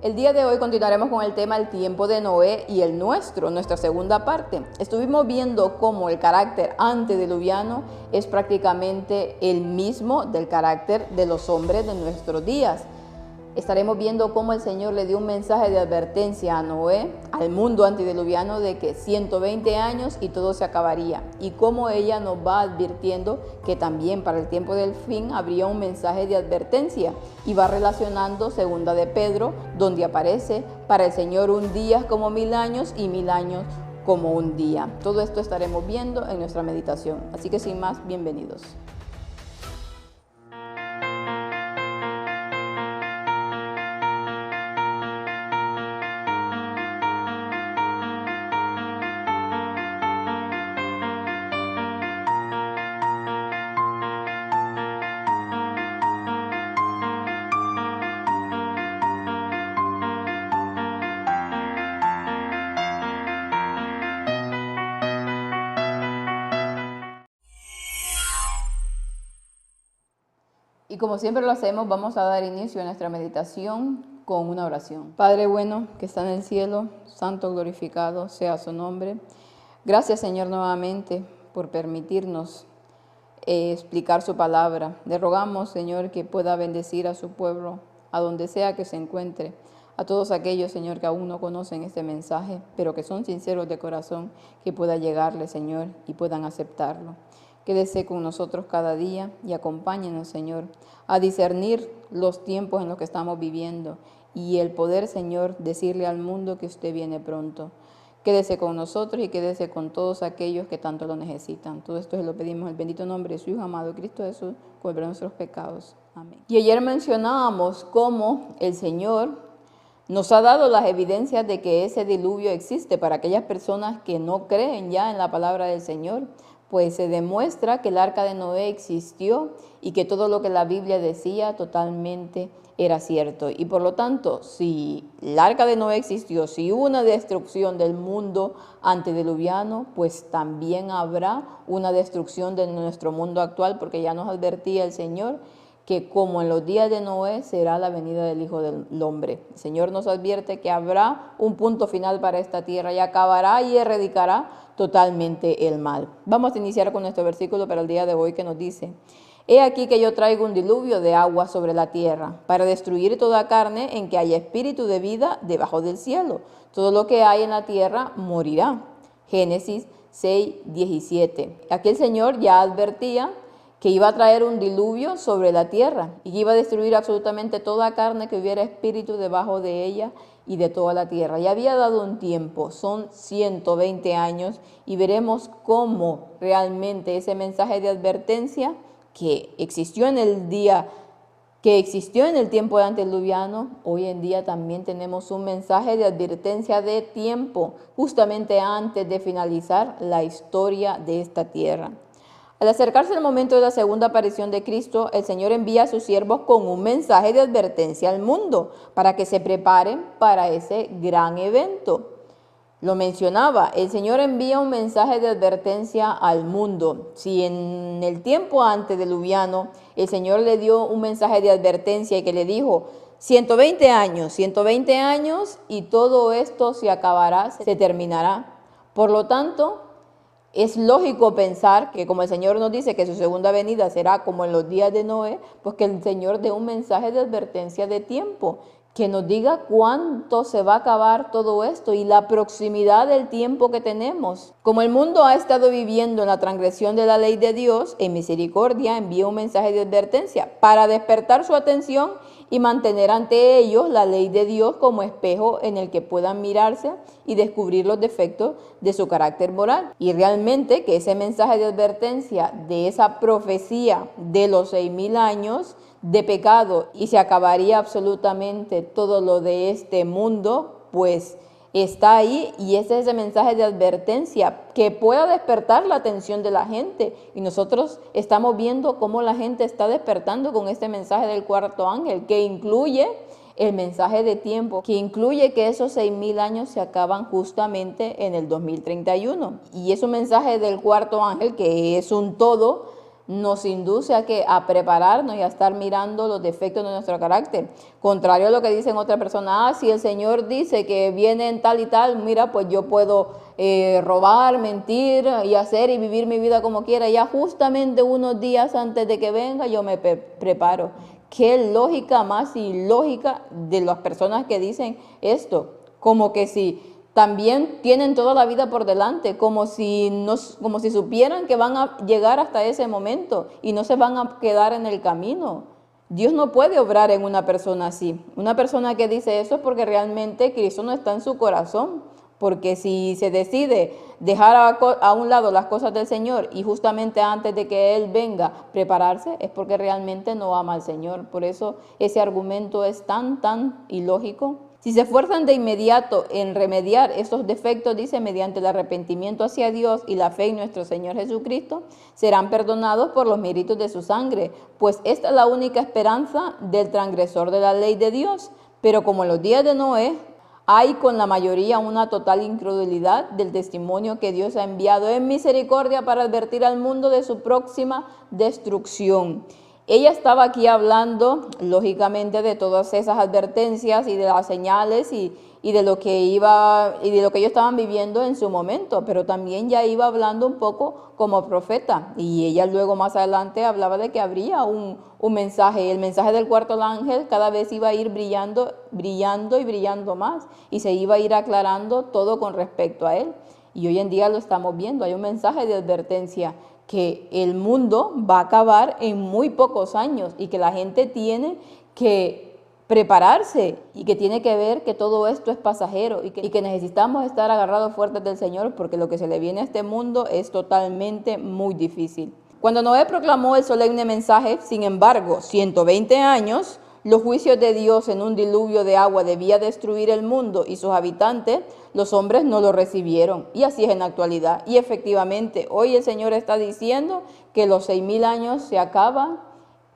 El día de hoy continuaremos con el tema el tiempo de Noé y el nuestra segunda parte. Estuvimos viendo cómo el carácter antediluviano es prácticamente el mismo del carácter de los hombres de nuestros días. Estaremos viendo cómo el Señor le dio un mensaje de advertencia a Noé, al mundo antediluviano, de que 120 años y todo se acabaría, y cómo ella nos va advirtiendo que también para el tiempo del fin habría un mensaje de advertencia, y va relacionando segunda de Pedro, donde aparece: para el Señor un día es como 1000 años y 1000 años como un día. Todo esto estaremos viendo en nuestra meditación, así que sin más, bienvenidos. Y como siempre lo hacemos, vamos a dar inicio a nuestra meditación con una oración. Padre bueno, que está en el cielo, santo, glorificado sea su nombre. Gracias, Señor, nuevamente por permitirnos explicar su palabra. Le rogamos, Señor, que pueda bendecir a su pueblo, a donde sea que se encuentre. A todos aquellos, Señor, que aún no conocen este mensaje, pero que son sinceros de corazón, que pueda llegarle, Señor, y puedan aceptarlo. Quédese con nosotros cada día y acompáñenos, Señor, a discernir los tiempos en los que estamos viviendo y el poder, Señor, decirle al mundo que usted viene pronto. Quédese con nosotros y quédese con todos aquellos que tanto lo necesitan. Todo esto se lo pedimos en el bendito nombre de su Hijo amado, Cristo Jesús, por nuestros pecados. Amén. Y ayer mencionábamos cómo el Señor nos ha dado las evidencias de que ese diluvio existe para aquellas personas que no creen ya en la palabra del Señor. Pues se demuestra que el arca de Noé existió y que todo lo que la Biblia decía totalmente era cierto. Y por lo tanto, si el arca de Noé existió, si hubo una destrucción del mundo antediluviano, pues también habrá una destrucción de nuestro mundo actual, porque ya nos advertía el Señor que como en los días de Noé será la venida del Hijo del Hombre. El Señor nos advierte que habrá un punto final para esta tierra y acabará y erradicará totalmente el mal. Vamos a iniciar con nuestro versículo para el día de hoy, que nos dice: He aquí que yo traigo un diluvio de agua sobre la tierra, para destruir toda carne en que haya espíritu de vida debajo del cielo. Todo lo que hay en la tierra morirá. Génesis 6:17. Aquí el Señor ya advertía que iba a traer un diluvio sobre la tierra y que iba a destruir absolutamente toda carne que hubiera espíritu debajo de ella y de toda la tierra. Ya había dado un tiempo, son 120 años, y veremos cómo realmente ese mensaje de advertencia que existió en el tiempo de antediluviano, hoy en día también tenemos un mensaje de advertencia de tiempo, justamente antes de finalizar la historia de esta tierra. Al acercarse el momento de la segunda aparición de Cristo, el Señor envía a sus siervos con un mensaje de advertencia al mundo para que se preparen para ese gran evento. Lo mencionaba, el Señor envía un mensaje de advertencia al mundo. Si en el tiempo antediluviano el Señor le dio un mensaje de advertencia y que le dijo: 120 años y todo esto se acabará, se terminará. Por lo tanto, es lógico pensar que, como el Señor nos dice que su segunda venida será como en los días de Noé, pues que el Señor dé un mensaje de advertencia de tiempo, que nos diga cuánto se va a acabar todo esto y la proximidad del tiempo que tenemos. Como el mundo ha estado viviendo en la transgresión de la ley de Dios, en misericordia envía un mensaje de advertencia para despertar su atención y mantener ante ellos la ley de Dios como espejo en el que puedan mirarse y descubrir los defectos de su carácter moral. Y realmente que ese mensaje de advertencia de esa profecía de los 6000 años de pecado y se acabaría absolutamente todo lo de este mundo, pues está ahí, y ese es ese mensaje de advertencia que pueda despertar la atención de la gente. Y nosotros estamos viendo cómo la gente está despertando con este mensaje del cuarto ángel, que incluye el mensaje de tiempo, que incluye que esos 6000 años se acaban justamente en el 2031. Y es un mensaje del cuarto ángel que es un todo nos induce a que a prepararnos y a estar mirando los defectos de nuestro carácter. Contrario a lo que dicen otras personas, si el Señor dice que viene en tal y tal, mira, pues yo puedo robar, mentir y hacer y vivir mi vida como quiera. Ya justamente unos días antes de que venga yo me preparo. Qué lógica más ilógica de las personas que dicen esto, como que si también tienen toda la vida por delante, como si supieran que van a llegar hasta ese momento y no se van a quedar en el camino. Dios no puede obrar en una persona así. Una persona que dice eso es porque realmente Cristo no está en su corazón. Porque si se decide dejar a un lado las cosas del Señor y justamente antes de que Él venga prepararse, es porque realmente no ama al Señor. Por eso ese argumento es tan ilógico. Si se esfuerzan de inmediato en remediar estos defectos, dice, mediante el arrepentimiento hacia Dios y la fe en nuestro Señor Jesucristo, serán perdonados por los méritos de su sangre, pues esta es la única esperanza del transgresor de la ley de Dios. Pero como en los días de Noé, hay con la mayoría una total incredulidad del testimonio que Dios ha enviado en misericordia para advertir al mundo de su próxima destrucción. Ella estaba aquí hablando, lógicamente, de todas esas advertencias y de las señales y de lo que ellos estaban viviendo en su momento, pero también ya iba hablando un poco como profeta. Y ella luego más adelante hablaba de que habría un mensaje, y el mensaje del cuarto ángel cada vez iba a ir brillando y brillando más, y se iba a ir aclarando todo con respecto a él. Y hoy en día lo estamos viendo, hay un mensaje de advertencia que el mundo va a acabar en muy pocos años y que la gente tiene que prepararse y que tiene que ver que todo esto es pasajero y que necesitamos estar agarrados fuertes del Señor, porque lo que se le viene a este mundo es totalmente muy difícil. Cuando Noé proclamó el solemne mensaje, sin embargo, 120 años, los juicios de Dios en un diluvio de agua debía destruir el mundo y sus habitantes, los hombres no lo recibieron. Y así es en la actualidad. Y efectivamente, hoy el Señor está diciendo que los 6.000 años se acaban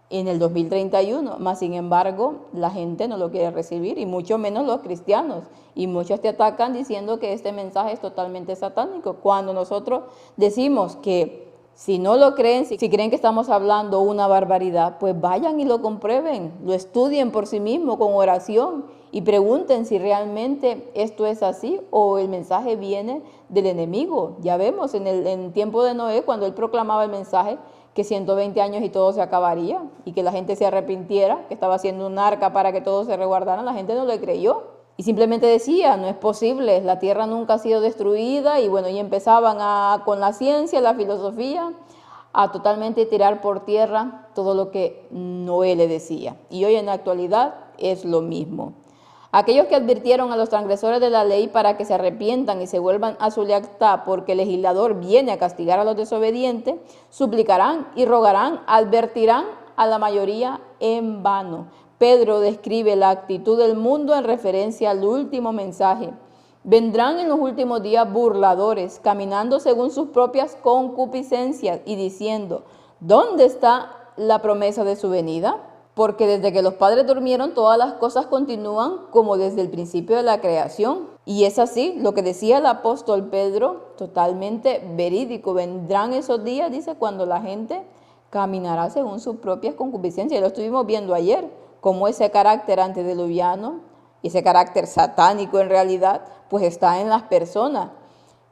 en el 2031, más sin embargo, la gente no lo quiere recibir, y mucho menos los cristianos. Y muchos te atacan diciendo que este mensaje es totalmente satánico, cuando nosotros decimos que si no lo creen, si creen que estamos hablando una barbaridad, pues vayan y lo comprueben, lo estudien por sí mismos con oración y pregunten si realmente esto es así o el mensaje viene del enemigo. Ya vemos en el tiempo de Noé, cuando él proclamaba el mensaje, que 120 años y todo se acabaría y que la gente se arrepintiera, que estaba haciendo un arca para que todo se resguardara, la gente no le creyó. Y simplemente decía, no es posible, la tierra nunca ha sido destruida, y bueno, y empezaban con la ciencia, la filosofía, a totalmente tirar por tierra todo lo que Noé le decía. Y hoy en la actualidad es lo mismo. Aquellos que advirtieron a los transgresores de la ley para que se arrepientan y se vuelvan a su lealtad, porque el legislador viene a castigar a los desobedientes, suplicarán y rogarán, advertirán a la mayoría en vano. Pedro describe la actitud del mundo en referencia al último mensaje. Vendrán en los últimos días burladores, caminando según sus propias concupiscencias y diciendo, ¿dónde está la promesa de su venida? Porque desde que los padres durmieron, todas las cosas continúan como desde el principio de la creación. Y es así, lo que decía el apóstol Pedro, totalmente verídico. Vendrán esos días, dice, cuando la gente caminará según sus propias concupiscencias. Lo estuvimos viendo ayer, como ese carácter antediluviano, y ese carácter satánico en realidad, pues está en las personas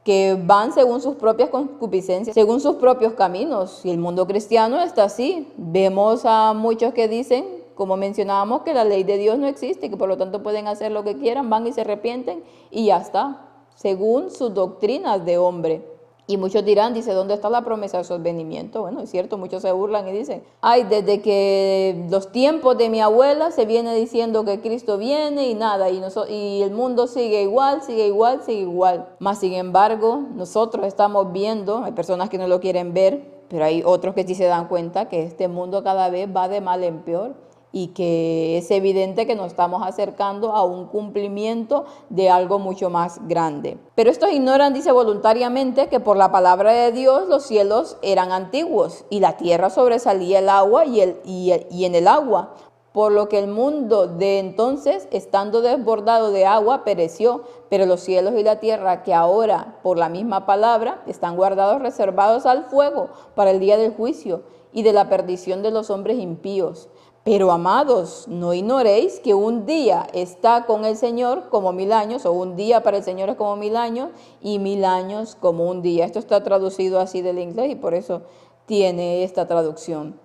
que van según sus propias concupiscencias, según sus propios caminos. Y el mundo cristiano está así. Vemos a muchos que dicen, como mencionábamos, que la ley de Dios no existe y que por lo tanto pueden hacer lo que quieran, van y se arrepienten y ya está, según sus doctrinas de hombre. Y muchos dirán, dice, ¿dónde está la promesa de su advenimiento? Bueno, es cierto, muchos se burlan y dicen, ay, desde que los tiempos de mi abuela se viene diciendo que Cristo viene y nada, y el mundo sigue igual, sigue igual, sigue igual. Mas, sin embargo, nosotros estamos viendo, hay personas que no lo quieren ver, pero hay otros que sí se dan cuenta que este mundo cada vez va de mal en peor, y que es evidente que nos estamos acercando a un cumplimiento de algo mucho más grande. Pero estos ignoran, dice, voluntariamente que por la palabra de Dios los cielos eran antiguos y la tierra sobresalía el agua y en el agua, por lo que el mundo de entonces, estando desbordado de agua, pereció, pero los cielos y la tierra, que ahora por la misma palabra están guardados, reservados al fuego para el día del juicio, y de la perdición de los hombres impíos. Pero amados, no ignoréis que un día está con el Señor como 1000 años, o un día para el Señor es como 1000 años, y 1000 años como un día. Esto está traducido así del inglés y por eso tiene esta traducción.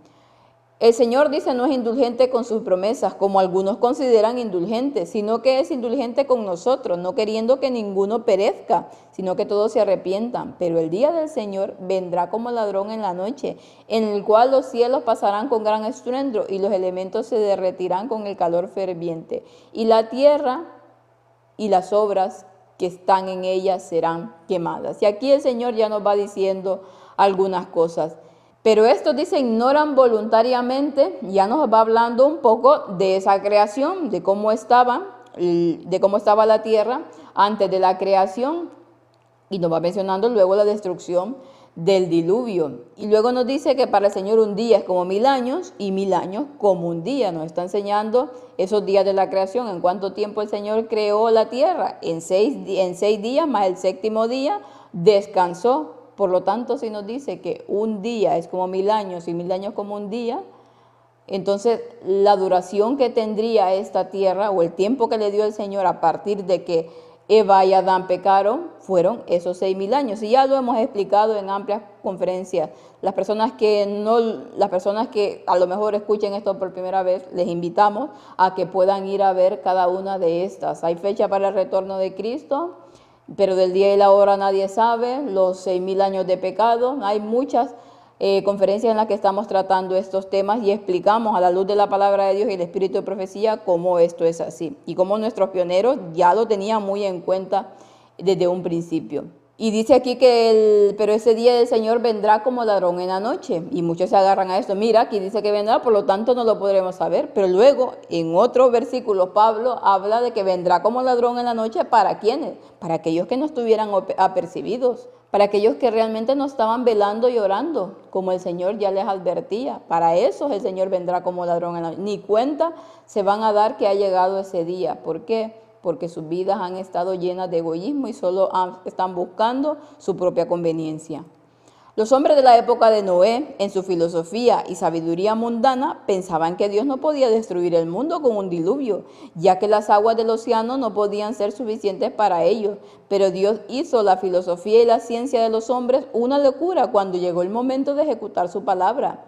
El Señor dice no es indulgente con sus promesas, como algunos consideran indulgentes, sino que es indulgente con nosotros, no queriendo que ninguno perezca, sino que todos se arrepientan. Pero el día del Señor vendrá como ladrón en la noche, en el cual los cielos pasarán con gran estruendo y los elementos se derretirán con el calor ferviente. Y la tierra y las obras que están en ella serán quemadas. Y aquí el Señor ya nos va diciendo algunas cosas. Pero estos dice ignoran voluntariamente, ya nos va hablando un poco de esa creación, de cómo estaba la tierra antes de la creación, y nos va mencionando luego la destrucción del diluvio. Y luego nos dice que para el Señor un día es como 1000 años y 1000 años como un día. Nos está enseñando esos días de la creación, en cuánto tiempo el Señor creó la tierra. En 6 días más el séptimo día descansó. Por lo tanto, si nos dice que un día es como 1000 años y 1000 años como un día, entonces la duración que tendría esta tierra o el tiempo que le dio el Señor a partir de que Eva y Adán pecaron fueron esos 6000 años. Y ya lo hemos explicado en amplias conferencias. Las personas que a lo mejor escuchen esto por primera vez, les invitamos a que puedan ir a ver cada una de estas. Hay fecha para el retorno de Cristo, pero del día y la hora nadie sabe, los 6000 años de pecado. Hay muchas conferencias en las que estamos tratando estos temas y explicamos a la luz de la palabra de Dios y el espíritu de profecía cómo esto es así y cómo nuestros pioneros ya lo tenían muy en cuenta desde un principio. Y dice aquí pero ese día del Señor vendrá como ladrón en la noche. Y muchos se agarran a esto. Mira, aquí dice que vendrá, por lo tanto no lo podremos saber. Pero luego, en otro versículo, Pablo habla de que vendrá como ladrón en la noche. ¿Para quiénes? Para aquellos que no estuvieran apercibidos. Para aquellos que realmente no estaban velando y orando, como el Señor ya les advertía. Para esos el Señor vendrá como ladrón en la noche. Ni cuenta se van a dar que ha llegado ese día. ¿Por qué? Porque sus vidas han estado llenas de egoísmo y solo están buscando su propia conveniencia. Los hombres de la época de Noé, en su filosofía y sabiduría mundana, pensaban que Dios no podía destruir el mundo con un diluvio, ya que las aguas del océano no podían ser suficientes para ellos. Pero Dios hizo la filosofía y la ciencia de los hombres una locura cuando llegó el momento de ejecutar su palabra.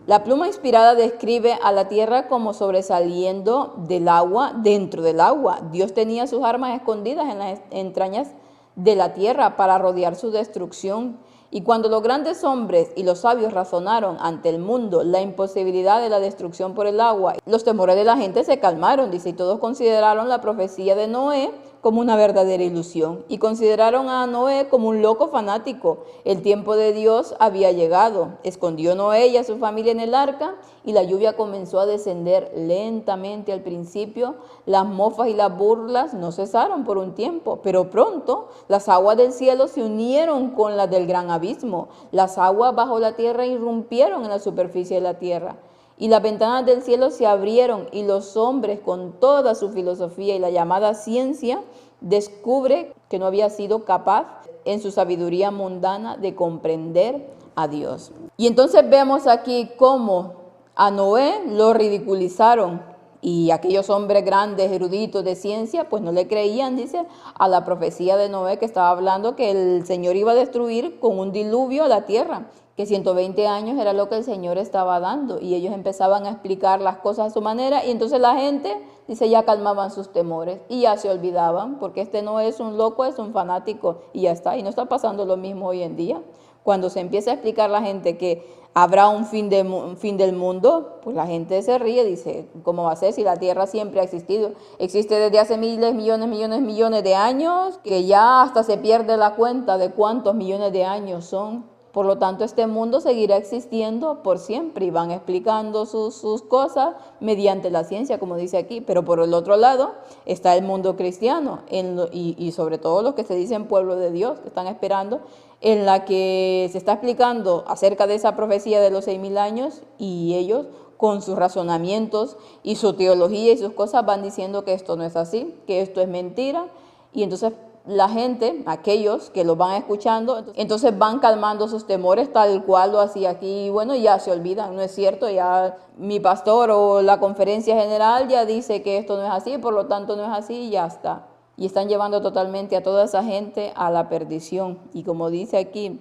La pluma inspirada describe a la tierra como sobresaliendo del agua, dentro del agua. Dios tenía sus armas escondidas en las entrañas de la tierra para rodear su destrucción. Y cuando los grandes hombres y los sabios razonaron ante el mundo la imposibilidad de la destrucción por el agua, los temores de la gente se calmaron, dice, y todos consideraron la profecía de Noé como una verdadera ilusión y consideraron a Noé como un loco fanático. El tiempo de Dios había llegado. Escondió Noé y a su familia en el arca y la lluvia comenzó a descender lentamente al principio. Las mofas y las burlas no cesaron por un tiempo, pero pronto las aguas del cielo se unieron con las del gran abismo. Las aguas bajo la tierra irrumpieron en la superficie de la tierra. Y las ventanas del cielo se abrieron y los hombres con toda su filosofía y la llamada ciencia descubre que no había sido capaz en su sabiduría mundana de comprender a Dios. Y entonces vemos aquí cómo a Noé lo ridiculizaron y aquellos hombres grandes, eruditos de ciencia, pues no le creían, dice, a la profecía de Noé que estaba hablando que el Señor iba a destruir con un diluvio a la tierra, que 120 años era lo que el Señor estaba dando, y ellos empezaban a explicar las cosas a su manera, y entonces la gente, dice, ya calmaban sus temores, y ya se olvidaban, porque este no es un loco, es un fanático, y ya está, y no está pasando lo mismo hoy en día. Cuando se empieza a explicar a la gente que habrá un fin del mundo, pues la gente se ríe, dice, ¿cómo va a ser si la tierra siempre ha existido? Existe desde hace miles, millones de años, que ya hasta se pierde la cuenta de cuántos millones de años son. Por lo tanto, este mundo seguirá existiendo por siempre y van explicando sus cosas mediante la ciencia, como dice aquí. Pero por el otro lado está el mundo cristiano y sobre todo los que se dicen pueblo de Dios, que están esperando, en la que se está explicando acerca de esa profecía de los 6000 años y ellos con sus razonamientos y su teología y sus cosas van diciendo que esto no es así, que esto es mentira. Y entonces la gente, aquellos que lo van escuchando, entonces van calmando sus temores tal cual lo hacía aquí. Y bueno, ya se olvidan, no es cierto, ya mi pastor o la conferencia general ya dice que esto no es así, por lo tanto no es así y ya está. Y están llevando totalmente a toda esa gente a la perdición. Y como dice aquí,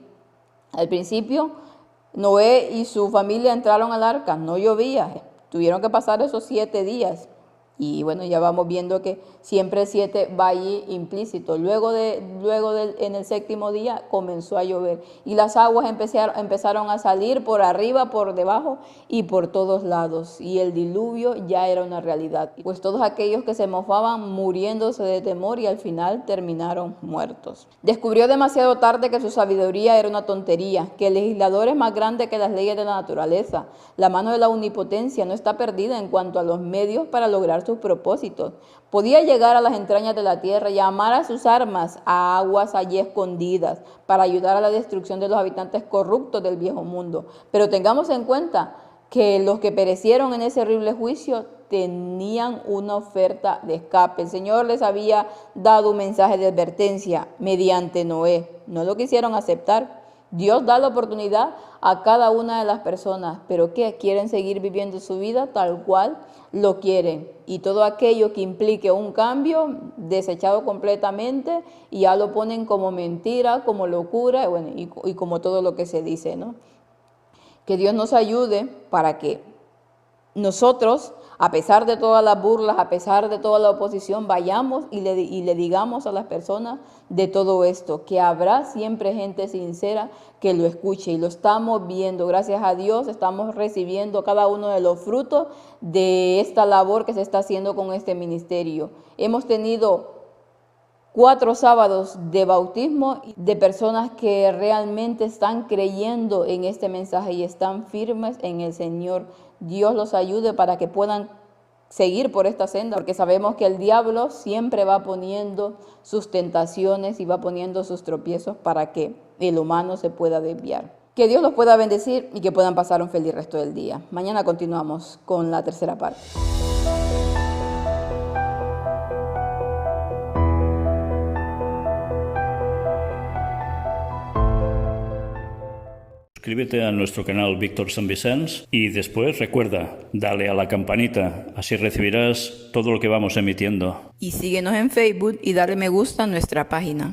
al principio, Noé y su familia entraron al arca, no llovía, tuvieron que pasar esos 7 días. Y bueno, ya vamos viendo que siempre el 7 va allí implícito. Luego en el 7º día comenzó a llover y las aguas empezaron a salir por arriba, por debajo y por todos lados. Y el diluvio ya era una realidad. Pues todos aquellos que se mofaban muriéndose de temor y al final terminaron muertos. Descubrió demasiado tarde que su sabiduría era una tontería, que el legislador es más grande que las leyes de la naturaleza. La mano de la omnipotencia no está perdida en cuanto a los medios para lograr sus propósitos. Podía llegar a las entrañas de la tierra y llamar a sus armas a aguas allí escondidas para ayudar a la destrucción de los habitantes corruptos del viejo mundo. Pero tengamos en cuenta que los que perecieron en ese horrible juicio tenían una oferta de escape. El Señor les había dado un mensaje de advertencia mediante Noé. No lo quisieron aceptar. Dios da la oportunidad a cada una de las personas, pero ¿qué? Quieren seguir viviendo su vida tal cual lo quieren. Y todo aquello que implique un cambio, desechado completamente, y ya lo ponen como mentira, como locura, bueno, y como todo lo que se dice, ¿no? Que Dios nos ayude para que nosotros, a pesar de todas las burlas, a pesar de toda la oposición, vayamos y le digamos a las personas de todo esto, que habrá siempre gente sincera que lo escuche y lo estamos viendo. Gracias a Dios estamos recibiendo cada uno de los frutos de esta labor que se está haciendo con este ministerio. Hemos tenido 4 sábados de bautismo de personas que realmente están creyendo en este mensaje y están firmes en el Señor. Dios los ayude para que puedan seguir por esta senda, porque sabemos que el diablo siempre va poniendo sus tentaciones y va poniendo sus tropiezos para que el humano se pueda desviar. Que Dios los pueda bendecir y que puedan pasar un feliz resto del día. Mañana continuamos con la tercera parte. Suscríbete a nuestro canal Víctor San Vicens y después recuerda, dale a la campanita, así recibirás todo lo que vamos emitiendo. Y síguenos en Facebook y dale me gusta a nuestra página.